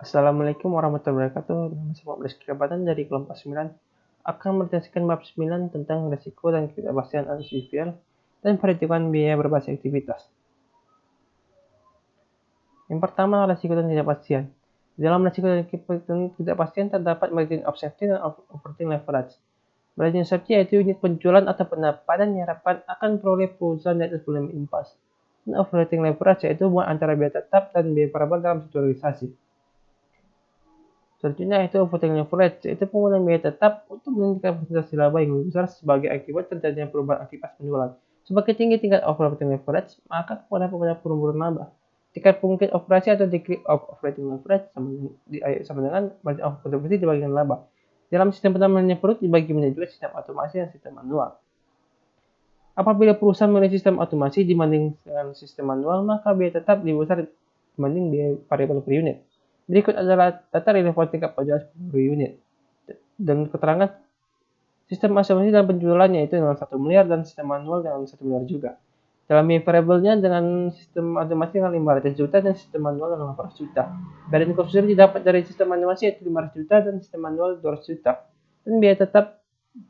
Assalamualaikum warahmatullahi wabarakatuh. Nama saya Muhammad Rizky Rabatan dari kelompok 9 akan menjelaskan bab 9 tentang risiko dan ketidakpastian ASBVL dan perhitungan biaya berbasis aktivitas. Yang pertama, risiko dan ketidakpastian. Dalam risiko dan ketidakpastian terdapat margin of safety dan operating leverage. Margin of safety yaitu unit penjualan atau pendapatan yang diharapkan akan peroleh perusahaan di atas volume impas. Dan operating leverage yaitu hubungan antara biaya tetap dan biaya variabel dalam suatu organisasi. Selanjutnya itu operating leverage, yaitu penggunaan biaya tetap untuk meningkatkan persentase laba yang lebih besar sebagai akibat terjadinya perubahan aktivitas penjualan. Semakin tinggi tingkat operating leverage, maka kepada penurunan laba. Tingkat pengungkit operasi atau degree of operating leverage sama dengan margin of contribution dibagi dengan laba. Dalam sistem penambahan perut dibagi menjadi dua, sistem otomasi dan sistem manual. Apabila perusahaan memilih sistem otomasi dibanding dengan sistem manual, maka biaya tetap lebih besar dibanding biaya variabel per unit. Berikut adalah data relevan tingkat penjualan per unit dan keterangan sistem otomasi dalam penjualannya itu dengan 1 miliar dan sistem manual dengan 1 miliar juga. Dalam biaya variabelnya dengan sistem otomasi dengan 500 juta dan sistem manual dengan 800 juta. Biaya konsumsi didapat dari sistem otomasi yaitu 500 juta dan sistem manual 200 juta. Dan biaya tetap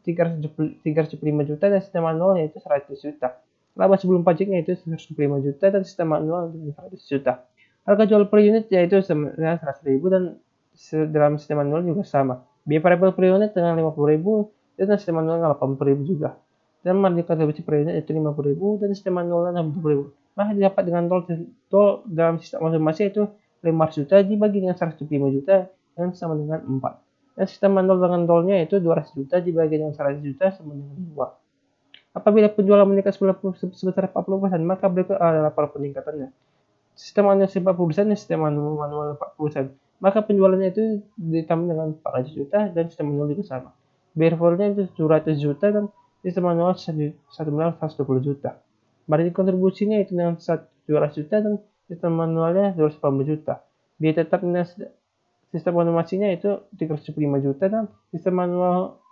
375 juta dan sistem manual yaitu 100 juta. Laba sebelum pajaknya yaitu 125 juta dan sistem manual 100 juta. Harga jual per unit yaitu sebenarnya 100.000 dan dalam sistem manual juga sama. Biaya variabel per unit dengan 50.000 dan sistem manual dengan 80.000 juga. Dan margin kontribusi per unit yaitu 50.000 dan sistem manualnya 60.000. Maka didapat dengan tol dalam sistem otomasi yaitu 500 juta dibagi dengan 175 juta yang sama dengan 4. Dan sistem manual dengan tolnya yaitu 200 juta dibagi dengan 100 juta sama dengan 2. Apabila penjualan meningkat sebesar 40%, maka berikut adalah para peningkatannya. Sistem manual 40% dan sistem manual 40%. Maka penjualannya itu ditambah dengan 400 juta dan sistem manual juga sama. Biaya itu 700 juta dan sistem manual 1.120 juta. Margin kontribusinya itu dengan 200 juta dan sistem manualnya 280 juta. Biaya tetap dengan sistem otomasinya itu 375 juta dan sistem manual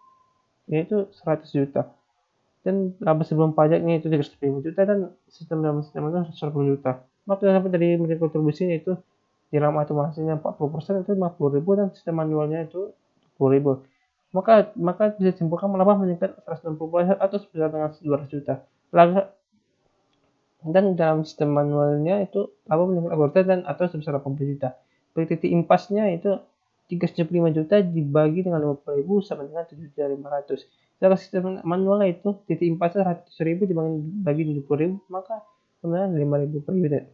yaitu 100 juta. Dan laba sebelum pajaknya itu 375 juta dan sistem manual 180 juta. Maka dapat dari margin kontribusinya itu dalam otomasinya 40% itu 50.000 dan sistem manualnya itu 10.000. Maka bisa disimpulkan laba meningkat 160% atau sebesar dengan 200 juta. Dan dalam sistem manualnya itu laba meningkat 40% dan atau sebesar 80 juta. Titik impasnya itu 375 juta dibagi dengan 50.000 sama dengan 7.500. Sedangkan sistem manualnya itu titik impasnya 100.000 dibagi 70.000 maka sebenarnya 5.000 per unit.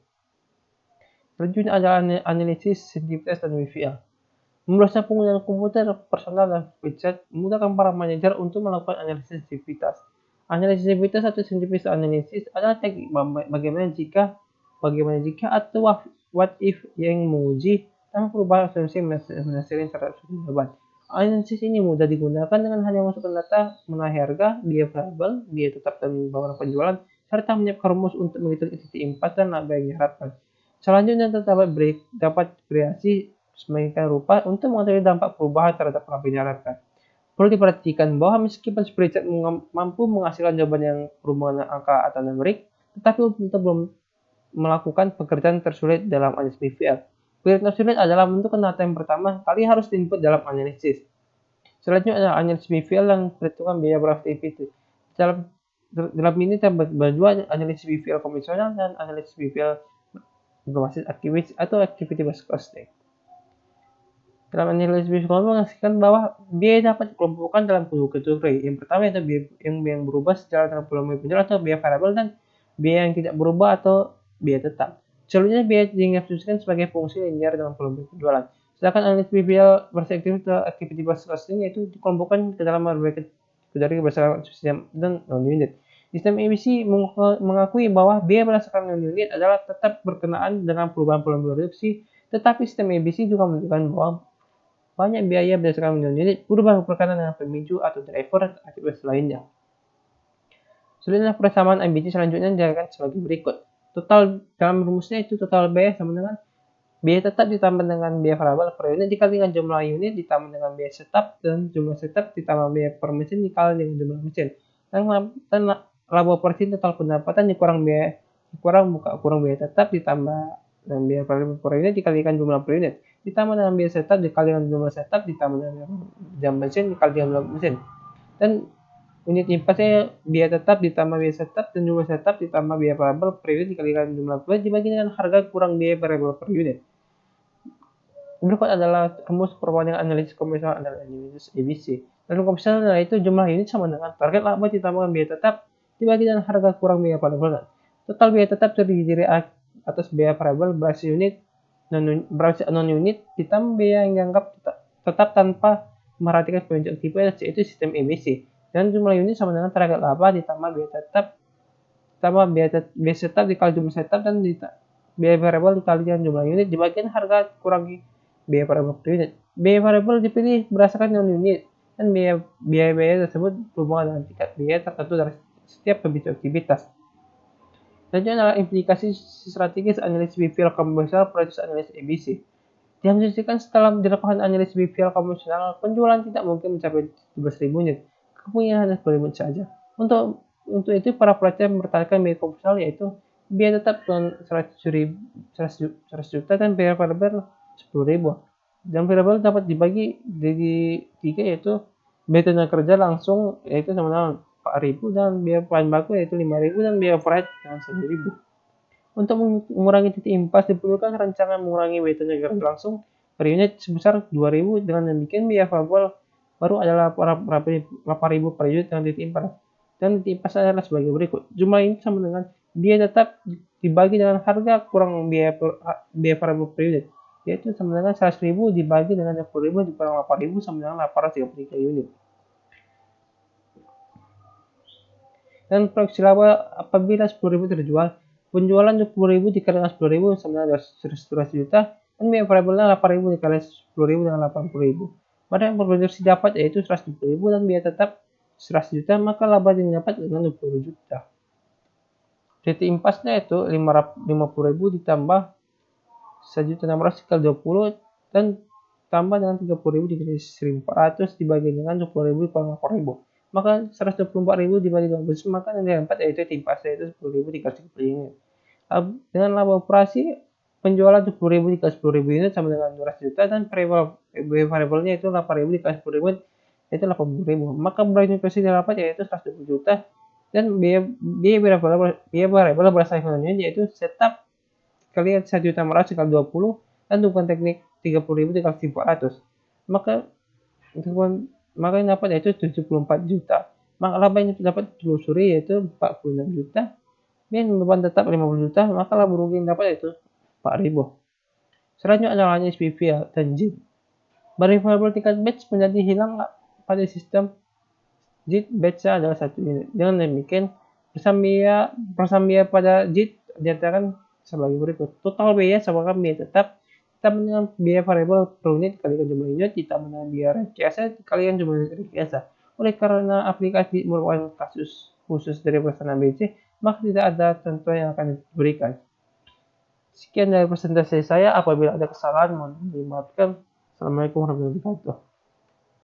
Selanjutnya adalah analisis sensitivitas dan WVL. Meluasnya penggunaan komputer personal dan spreadsheet memudahkan para manajer untuk melakukan analisis sensitivitas. Analisis sensitivitas atau sensitivitas analisis adalah teknik bagaimana jika atau what if yang menguji tanpa perubahan asumsi menghasilkan terhadap suatu jawaban. Analisis ini mudah digunakan dengan hanya memasukkan data mengenai harga, biaya variabel, biaya tetap dan bauran penjualan, serta menyiapkan rumus untuk menghitung titik impas dan laba yang diharapkan. Selanjutnya dapat variasi semakin rupa untuk mengetahui dampak perubahan terhadap laba yang diharapkan. Perlu diperhatikan bahwa meskipun spreadsheet mampu menghasilkan jawaban yang berhubungan dengan angka atau numerik, tetapi belum melakukan pekerjaan tersulit dalam analisis BVL. Pekerjaan tersulit adalah menentukan data yang pertama kali harus diinput dalam analisis. Selanjutnya adalah analisis BVL dan perhitungan biaya beraktivitas. Dalam ini terdapat dua, analisis BVL konvensional dan analisis BVL berbasis aktivitas atau activity based costing. Dalam analisis BVL menghasilkan bahwa biaya dapat dikelompokkan dalam dua kategori. Yang pertama itu biaya yang berubah secara dengan volume penjualan atau biaya variabel dan biaya yang tidak berubah atau biaya tetap. Selanjutnya biaya diasumsikan sebagai fungsi linear dengan volume penjualan. Sedangkan analisis BVL versi activity based costing yaitu dikelompokkan ke dalam berbagai kategori berdasarkan sistem dan non-unit. Sistem ABC mengakui bahwa biaya berdasarkan non-unit adalah tetap berkenaan dengan perubahan volume produksi, tetapi sistem ABC juga menunjukkan bahwa banyak biaya berdasarkan non-unit berubah berkenaan dengan pemicu atau driver aktivitas lainnya. Selanjutnya persamaan ABC selanjutnya dijelaskan sebagai berikut. Total dalam rumusnya itu total biaya sama dengan biaya tetap ditambah dengan biaya variabel per unit dikali dengan jumlah unit ditambah dengan biaya setup dan jumlah setup ditambah biaya per mesin dikali dengan jumlah mesin. Dan laba per total pendapatan kurang biaya tetap ditambah dan biaya variabel per unit dikalikan jumlah per unit, ditambah dengan biaya setup dikalikan jumlah setup, ditambah dengan jam mesin dikalikan jumlah mesin. Dan unit impasnya biaya tetap ditambah biaya setup dan jumlah setup ditambah biaya variabel per unit dikalikan jumlah per unit dibagi dengan harga kurang biaya variabel per unit. Berikut adalah rumus perbandingan analisis konvensional dan analisis EBC. Dalam konvensional itu jumlah unit sama dengan target laba ditambahkan biaya tetap dibagi dengan harga kurang biaya variabel. Total biaya tetap terdiri atas biaya variabel berbasis unit non unit ditambah biaya yang dianggap tetap tanpa memperhatikan penunjuk aktivitas yaitu sistem EBC. Dan jumlah unit sama dengan target laba ditambah biaya tetap ditambah biaya tetap dikali jumlah setup dan biaya variabel dikali dengan jumlah unit dibagikan harga kurangi biaya variabel per unit. Biaya variabel dipilih berdasarkan non unit dan biaya tersebut berhubungan dengan tingkat biaya tertentu dari setiap pemicu aktivitas. Selanjutnya adalah implikasi strategis analisis BPL konvensional versus analisis ABC. Diasumsikan setelah dilakukan analisis BPL konvensional, penjualan tidak mungkin mencapai 12.000 unit, kemungkinan hanya 10.000 unit saja. Untuk itu, para pelajar mempertahankan biaya konvensional yaitu biaya tetap 100 juta dan biaya variabel 10.000. Dan variabel dapat dibagi jadi 3 yaitu biaya tenaga kerja langsung yaitu sama dengan 4.000 dan biaya bahan baku yaitu 5.000 dan biaya overhead dengan 1.000. Untuk mengurangi titik impas diperlukan rancangan mengurangi biaya tenaga kerja langsung per unit sebesar 2.000. Dengan demikian biaya variabel baru adalah 8.000 per unit dengan titik impas. Dan titik impas adalah sebagai berikut. Jumlah ini sama dengan biaya tetap dibagi dengan harga kurang biaya variabel per unit, yaitu sama dengan 100.000 dibagi dengan 10.000 dikurang 8.000 sama dengan 833 unit. Dan proyeksi laba apabila 10.000 terjual, penjualan 20.000 dikali dengan 10.000 sama dengan 100 juta dan biaya variabelnya 8.000 dikali 10.000 dengan 80.000. Pada yang berproduksi dapat yaitu 120.000 dan biaya tetap 100 juta, maka laba yang dapat dengan 20 juta. Titik impasnya itu 50.000 ditambah 1.600 dikali 20 dan tambah dengan 30.000 dikali 1.400 dibagi dengan 20.000 dikurang 8.000. Maka 124.000 dibagi 12 maka yang dapat yaitu impasnya itu 10.000 dikali 10 unit. Dengan laba operasi penjualan 10.000 dikali 10.000 unit sama dengan 200 juta dan variabelnya itu 8.000 dikali 10.000 itu 80.000. Maka berapa investasi dapat yaitu 120 juta dan biaya variabel berdasarkan unit yaitu setup kalian 1.600 dikali 20 dan dukungan teknik 30.000 dikali 1.400. Maka yang dapat yaitu 74 juta. Maka laba yang dapat ditelusuri yaitu 46 juta. Dan beban tetap 50 juta, maka laba rugi yang dapat yaitu 4.000. Selanjutnya adalah hanya SPV dan JIT. Barang variabel tingkat batch menjadi hilang pada sistem JIT, batch-nya adalah 1 unit. Dengan demikian, persambia pada JIT dinyatakan sebagai berikut. Total biaya sama dengan biaya tetap ditambah dengan biaya variabel per unit dikalikan jumlah unit ditambah dengan biaya rekayasa dikalikan jumlah unit rekayasa. Oleh karena aplikasi merupakan kasus khusus dari pelaksanaan BC, maka tidak ada contoh yang akan diberikan. Sekian dari presentasi saya. Apabila ada kesalahan mohon dimaafkan. Assalamualaikum warahmatullahi wabarakatuh.